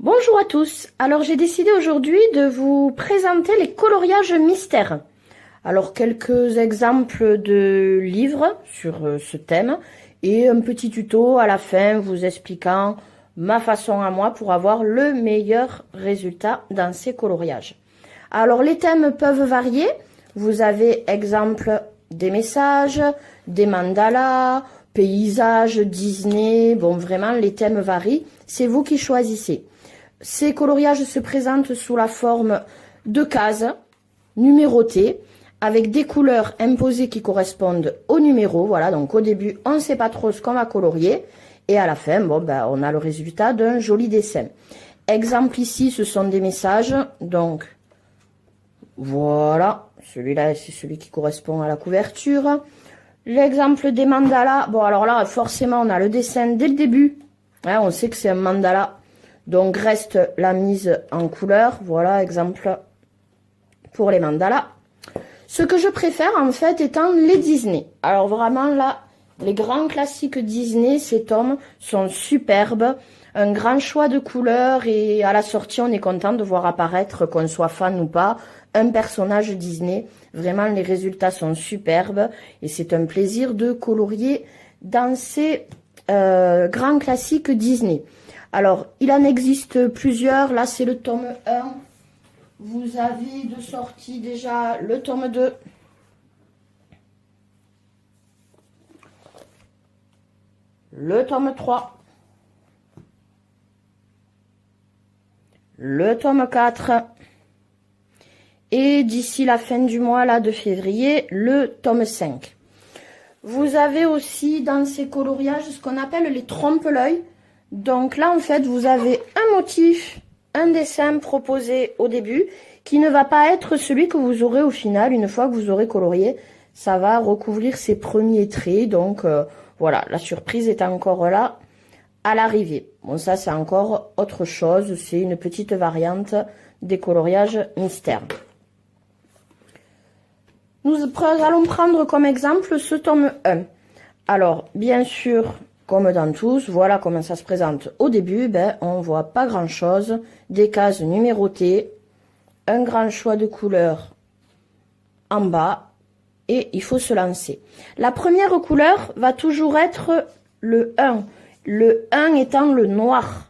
Bonjour à tous, alors j'ai décidé aujourd'hui de vous présenter les coloriages mystères. Alors quelques exemples de livres sur ce thème et un petit tuto à la fin vous expliquant ma façon à moi pour avoir le meilleur résultat dans ces coloriages. Alors les thèmes peuvent varier, vous avez exemple des messages, des mandalas, paysages, Disney, bon vraiment les thèmes varient, c'est vous qui choisissez. Ces coloriages se présentent sous la forme de cases numérotées avec des couleurs imposées qui correspondent au numéro. Voilà, donc au début, on ne sait pas trop ce qu'on va colorier et à la fin, bon, on a le résultat d'un joli dessin. Exemple ici, ce sont des messages. Donc, voilà, celui-là, c'est celui qui correspond à la couverture. L'exemple des mandalas, bon, alors là, forcément, on a le dessin dès le début. Hein, on sait que c'est un mandala. Donc, reste la mise en couleur. Voilà, exemple pour les mandalas. Ce que je préfère, en fait, étant les Disney. Alors, vraiment, là, les grands classiques Disney, ces tomes sont superbes. Un grand choix de couleurs et à la sortie, on est content de voir apparaître, qu'on soit fan ou pas, un personnage Disney. Vraiment, les résultats sont superbes et c'est un plaisir de colorier dans ces grands classiques Disney. Alors, il en existe plusieurs. Là, c'est le tome 1. Vous avez de sortie déjà le tome 2. Le tome 3. Le tome 4. Et d'ici la fin du mois là de février, le tome 5. Vous avez aussi dans ces coloriages ce qu'on appelle les trompe-l'œil. Donc là, en fait, vous avez un motif, un dessin proposé au début qui ne va pas être celui que vous aurez au final. Une fois que vous aurez colorié, ça va recouvrir ses premiers traits. Donc voilà, la surprise est encore là à l'arrivée. Bon, ça, c'est encore autre chose. C'est une petite variante des coloriages mystères. Nous allons prendre comme exemple ce tome 1. Alors, bien sûr, comme dans tous, voilà comment ça se présente. Au début, on voit pas grand chose. Des cases numérotées, un grand choix de couleurs en bas et il faut se lancer. La première couleur va toujours être le 1. Le 1 étant le noir.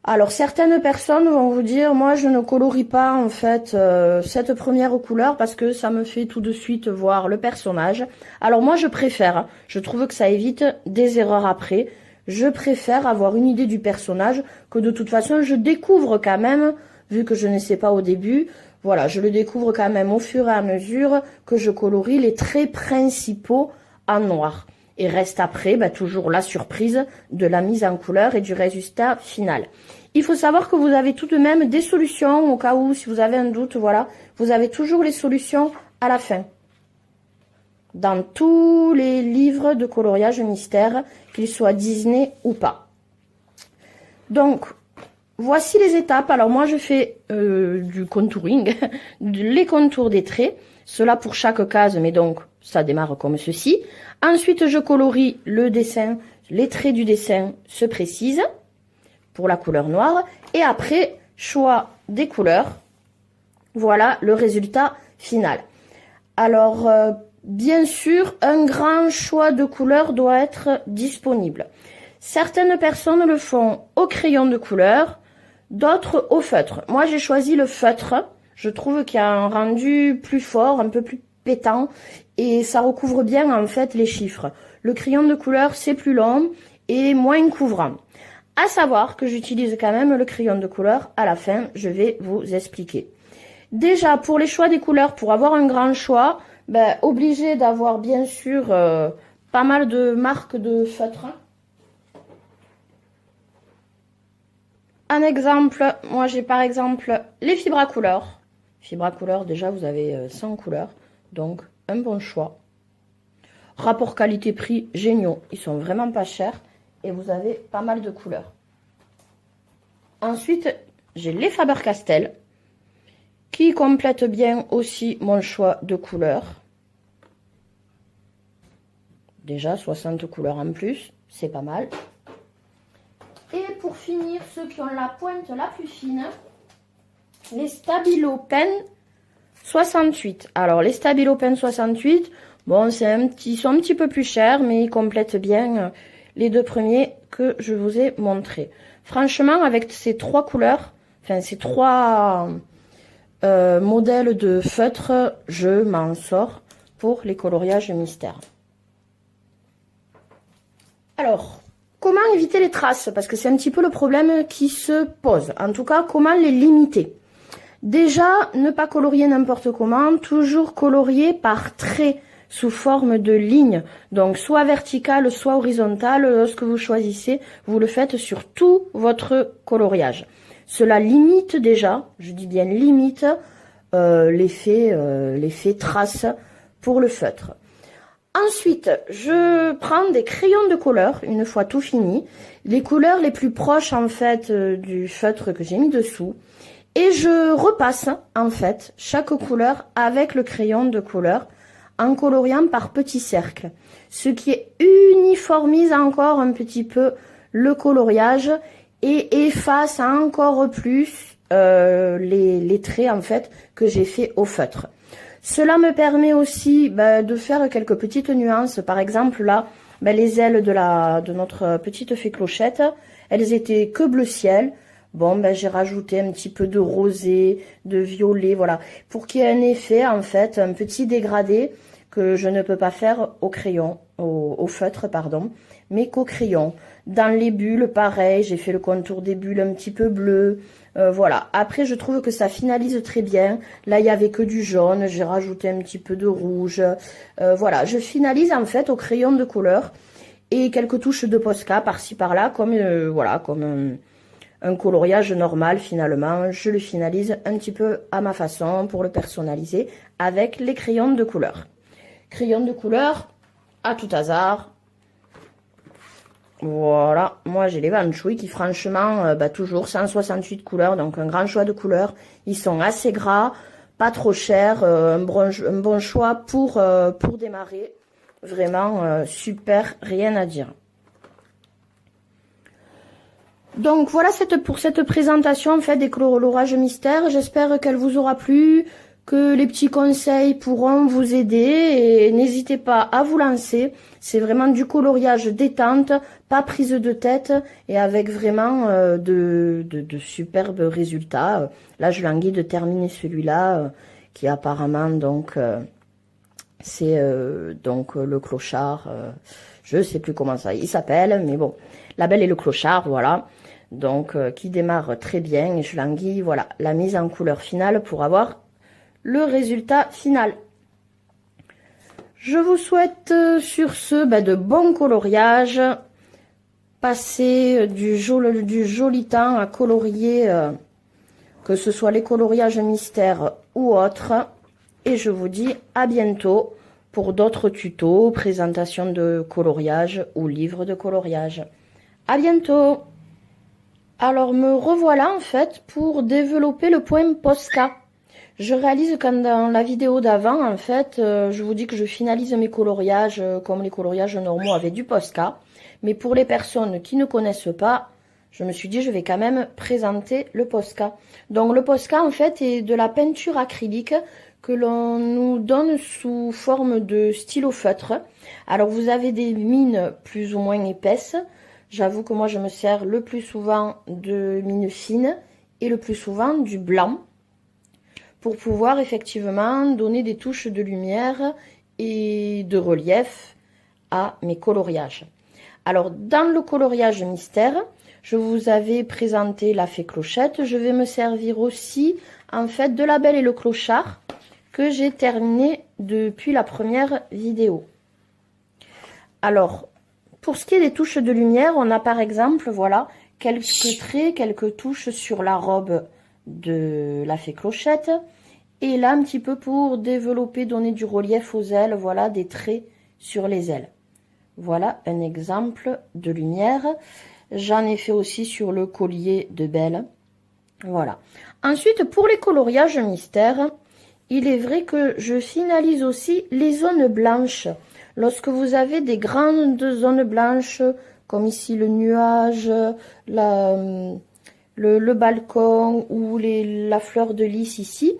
Alors certaines personnes vont vous dire, moi je ne colorie pas en fait cette première couleur parce que ça me fait tout de suite voir le personnage. Alors moi je préfère, je trouve que ça évite des erreurs après. Je préfère avoir une idée du personnage que de toute façon je découvre quand même, vu que je ne sais pas au début. Voilà, je le découvre quand même au fur et à mesure que je colorie les traits principaux en noir. Et reste après toujours la surprise de la mise en couleur et du résultat final. Il faut savoir que vous avez tout de même des solutions au cas où, si vous avez un doute, voilà, vous avez toujours les solutions à la fin. Dans tous les livres de coloriage mystère, qu'ils soient Disney ou pas. Donc, voici les étapes. Alors moi, je fais du contouring, les contours des traits. Cela pour chaque case, mais donc ça démarre comme ceci. Ensuite, je colorie le dessin. Les traits du dessin se précisent pour la couleur noire. Et après, choix des couleurs. Voilà le résultat final. Alors, bien sûr, un grand choix de couleurs doit être disponible. Certaines personnes le font au crayon de couleur, d'autres au feutre. Moi, j'ai choisi le feutre. Je trouve qu'il y a un rendu plus fort, un peu plus pétant, et ça recouvre bien en fait les chiffres. Le crayon de couleur, c'est plus long et moins couvrant. À savoir que j'utilise quand même le crayon de couleur. À la fin, je vais vous expliquer. Déjà, pour les choix des couleurs, pour avoir un grand choix, obligé d'avoir bien sûr pas mal de marques de feutre. Un exemple, moi j'ai par exemple les fibres à couleur. Fibra couleur, déjà, vous avez 100 couleurs. Donc, un bon choix. Rapport qualité-prix, géniaux. Ils sont vraiment pas chers. Et vous avez pas mal de couleurs. Ensuite, j'ai les Faber-Castell, qui complètent bien aussi mon choix de couleurs. Déjà, 60 couleurs en plus, c'est pas mal. Et pour finir, ceux qui ont la pointe la plus fine, les Stabilo Pen 68. Alors, les Stabilo Pen 68, bon, ils sont un petit peu plus chers, mais ils complètent bien les deux premiers que je vous ai montrés. Franchement, avec ces trois couleurs, enfin, ces trois modèles de feutres, je m'en sors pour les coloriages mystères. Alors, comment éviter les traces? Parce que c'est un petit peu le problème qui se pose. En tout cas, comment les limiter? Déjà, ne pas colorier n'importe comment, toujours colorier par traits sous forme de lignes. Donc, soit verticale, soit horizontale. Lorsque vous choisissez, vous le faites sur tout votre coloriage. Cela limite déjà, je dis bien limite, l'effet trace pour le feutre. Ensuite, je prends des crayons de couleur, une fois tout fini, les couleurs les plus proches en fait du feutre que j'ai mis dessous, et je repasse en fait chaque couleur avec le crayon de couleur en coloriant par petits cercles, ce qui uniformise encore un petit peu le coloriage et efface encore plus les traits en fait que j'ai fait au feutre. Cela me permet aussi de faire quelques petites nuances. Par exemple, là, les ailes de notre petite fée Clochette, elles étaient que bleu ciel. Bon, j'ai rajouté un petit peu de rosé, de violet, voilà, pour qu'il y ait un effet, en fait, un petit dégradé que je ne peux pas faire au crayon, au feutre, pardon, mais qu'au crayon. Dans les bulles, pareil, j'ai fait le contour des bulles un petit peu bleu. Voilà. Après, je trouve que ça finalise très bien. Là, il y avait que du jaune. J'ai rajouté un petit peu de rouge. Voilà. Je finalise en fait au crayon de couleur et quelques touches de Posca par-ci par-là, comme voilà, comme un coloriage normal finalement. Je le finalise un petit peu à ma façon pour le personnaliser avec les crayons de couleur. Crayons de couleur à tout hasard. Voilà, moi j'ai les Van Chouy qui franchement, toujours 168 couleurs, donc un grand choix de couleurs. Ils sont assez gras, pas trop chers, un bon choix pour démarrer. Vraiment super, rien à dire. Donc voilà pour cette présentation en fait des colorages mystères. J'espère qu'elle vous aura plu, que les petits conseils pourront vous aider et n'hésitez pas à vous lancer. C'est vraiment du coloriage détente, pas prise de tête et avec vraiment de superbes résultats. Là, je languis de terminer celui-là qui apparemment donc c'est donc le clochard. Je sais plus comment ça il s'appelle, mais bon, la Belle et le Clochard, voilà. Donc qui démarre très bien et je languis, voilà, la mise en couleur finale pour avoir le résultat final. Je vous souhaite sur ce de bons coloriages. Passez du joli temps à colorier, que ce soit les coloriages mystères ou autres. Et je vous dis à bientôt pour d'autres tutos, présentations de coloriage ou livres de coloriage. À bientôt! Alors me revoilà en fait pour développer le point Posca. Je réalise que dans la vidéo d'avant, en fait, je vous dis que je finalise mes coloriages comme les coloriages normaux avec du Posca. Mais pour les personnes qui ne connaissent pas, je me suis dit je vais quand même présenter le Posca. Donc le Posca en fait est de la peinture acrylique que l'on nous donne sous forme de stylo feutre. Alors vous avez des mines plus ou moins épaisses. J'avoue que moi je me sers le plus souvent de mines fines et le plus souvent du blanc pour pouvoir effectivement donner des touches de lumière et de relief à mes coloriages. Alors dans le coloriage mystère, je vous avais présenté la fée Clochette. Je vais me servir aussi en fait de la Belle et le Clochard que j'ai terminé depuis la première vidéo. Alors pour ce qui est des touches de lumière, on a par exemple, voilà, quelques traits, quelques touches sur la robe de la fée Clochette Et là, un petit peu pour développer, donner du relief aux ailes, voilà, des traits sur les ailes. Voilà un exemple de lumière. J'en ai fait aussi sur le collier de Belle. Voilà. Ensuite, pour les coloriages mystères, il est vrai que je finalise aussi les zones blanches. Lorsque vous avez des grandes zones blanches, comme ici le nuage, le balcon ou la fleur de lys ici,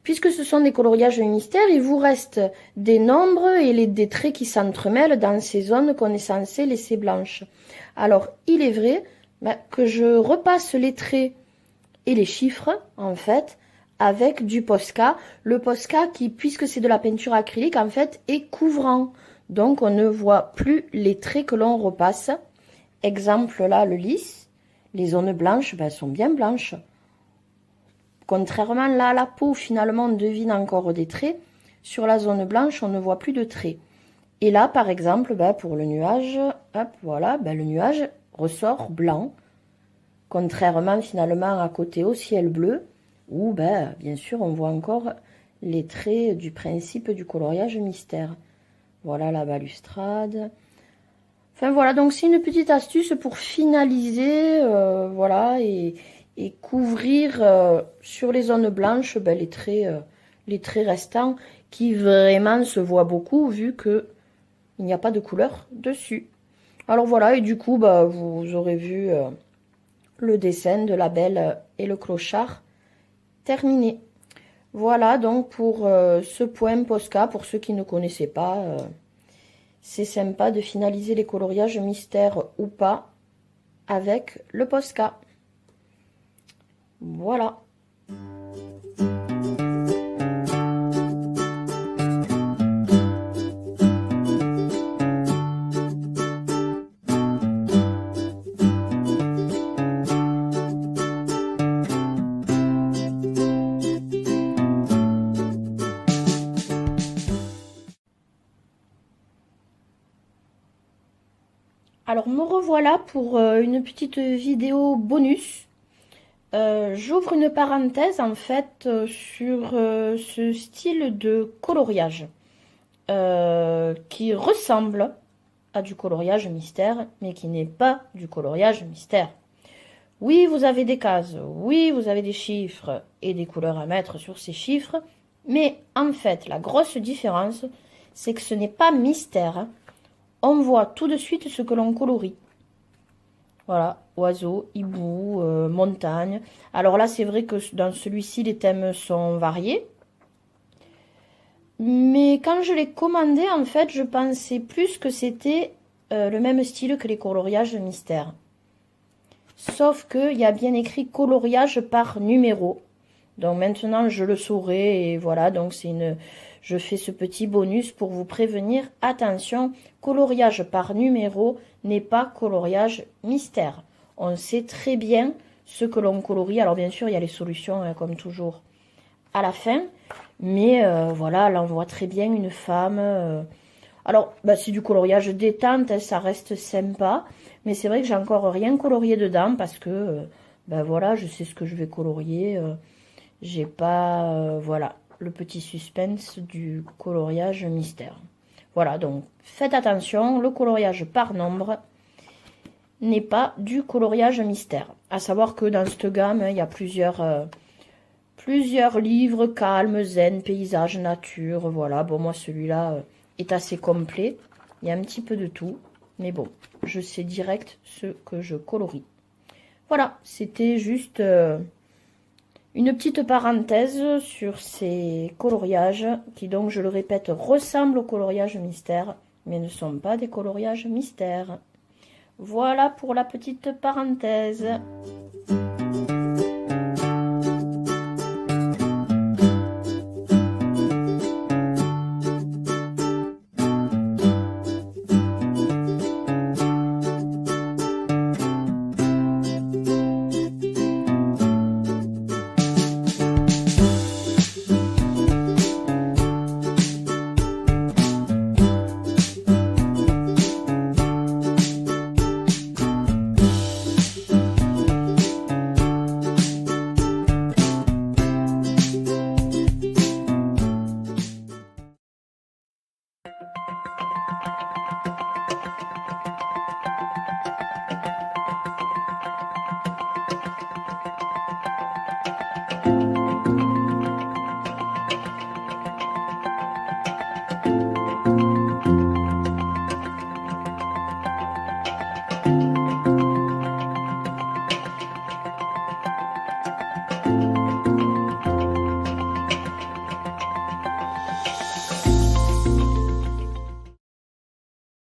puisque ce sont des coloriages mystères, il vous reste des nombres et des traits qui s'entremêlent dans ces zones qu'on est censé laisser blanches. Alors, il est vrai que je repasse les traits et les chiffres, en fait, avec du Posca. Le Posca qui, puisque c'est de la peinture acrylique, en fait, est couvrant. Donc, on ne voit plus les traits que l'on repasse. Exemple là, le lys. Les zones blanches, elles sont bien blanches. Contrairement là à la peau, finalement, on devine encore des traits. Sur la zone blanche, on ne voit plus de traits. Et là, par exemple, pour le nuage, hop, voilà, le nuage ressort blanc. Contrairement finalement à côté au ciel bleu, où bien sûr on voit encore les traits du principe du coloriage mystère. Voilà la balustrade. Enfin voilà, donc c'est une petite astuce pour finaliser, voilà, et couvrir sur les zones blanches les traits restants qui vraiment se voient beaucoup vu que il n'y a pas de couleur dessus. Alors voilà, et du coup vous aurez vu le dessin de la Belle et le clochard terminé. Voilà donc pour ce point Posca, pour ceux qui ne connaissaient pas. C'est sympa de finaliser les coloriages mystères ou pas avec le Posca. Voilà. Alors me revoilà pour une petite vidéo bonus. J'ouvre une parenthèse en fait sur ce style de coloriage qui ressemble à du coloriage mystère mais qui n'est pas du coloriage mystère. Oui, vous avez des cases, oui, vous avez des chiffres et des couleurs à mettre sur ces chiffres, mais en fait la grosse différence c'est que ce n'est pas mystère, hein. On voit tout de suite ce que l'on colorie. Voilà, oiseaux, hibou, montagne. Alors là, c'est vrai que dans celui-ci, les thèmes sont variés. Mais quand je l'ai commandé, en fait, je pensais plus que c'était le même style que les coloriages mystères. Sauf qu'il y a bien écrit coloriage par numéro. Donc maintenant, je le saurai et voilà, donc je fais ce petit bonus pour vous prévenir. Attention, coloriage par numéro n'est pas coloriage mystère. On sait très bien ce que l'on colorie. Alors bien sûr, il y a les solutions, hein, comme toujours, à la fin. Mais voilà, là, on voit très bien une femme. Alors, c'est du coloriage détente, hein, ça reste sympa. Mais c'est vrai que j'ai encore rien colorié dedans parce que, voilà, je sais ce que je vais colorier. J'ai pas, voilà, le petit suspense du coloriage mystère. Voilà, donc faites attention, le coloriage par nombre n'est pas du coloriage mystère. À savoir que dans cette gamme, il y a plusieurs livres, calme, zen, paysage, nature, voilà. Bon, moi, celui-là est assez complet. Il y a un petit peu de tout, mais bon, je sais direct ce que je colorie. Voilà, c'était juste une petite parenthèse sur ces coloriages qui, donc, je le répète, ressemblent aux coloriages mystères, mais ne sont pas des coloriages mystères. Voilà pour la petite parenthèse.